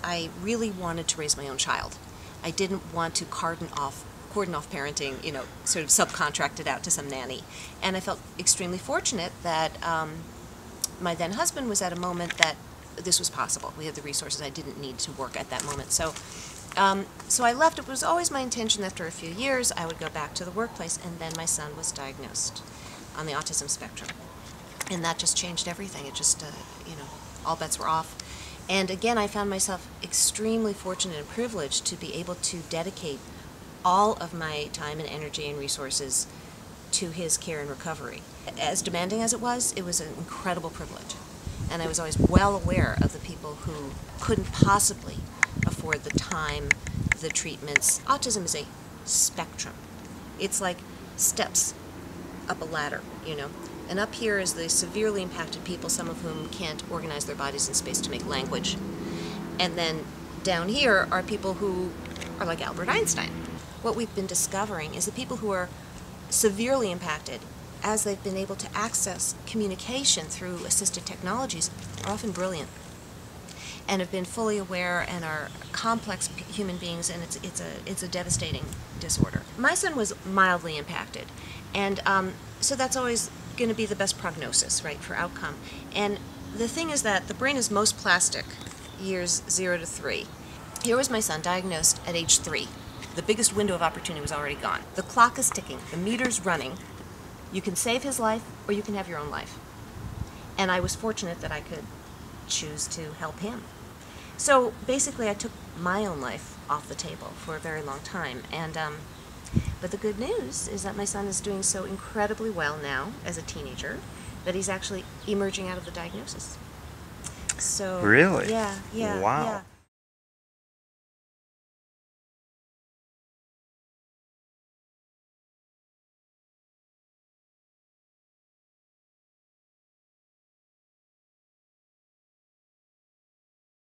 I really wanted to raise my own child. I didn't want to cordon off parenting, you know, sort of subcontracted out to some nanny. And I felt extremely fortunate that my then husband was at a moment that this was possible. We had the resources. I didn't need to work at that moment. So I left. It was always my intention that after a few years I would go back to the workplace, and then my son was diagnosed on the autism spectrum. And that just changed everything. It just, you know, all bets were off. And again, I found myself extremely fortunate and privileged to be able to dedicate all of my time and energy and resources to his care and recovery. As demanding as it was an incredible privilege. And I was always well aware of the people who couldn't possibly afford the time, the treatments. Autism is a spectrum. It's like steps up a ladder, you know. And up here is the severely impacted people, some of whom can't organize their bodies in space to make language. And then down here are people who are like Albert Einstein. What we've been discovering is the people who are severely impacted, as they've been able to access communication through assistive technologies, are often brilliant and have been fully aware and are complex human beings, and it's a devastating disorder. My son was mildly impacted, and so that's always going to be the best prognosis, right, for outcome. And the thing is that the brain is most plastic years 0 to 3. Here was my son diagnosed at age 3. The biggest window of opportunity was already gone. The clock is ticking. The meter's running. You can save his life, or you can have your own life. And I was fortunate that I could choose to help him. So basically, I took my own life off the table for a very long time. And but the good news is that my son is doing so incredibly well now as a teenager that he's actually emerging out of the diagnosis. So really? Yeah. Wow. Yeah.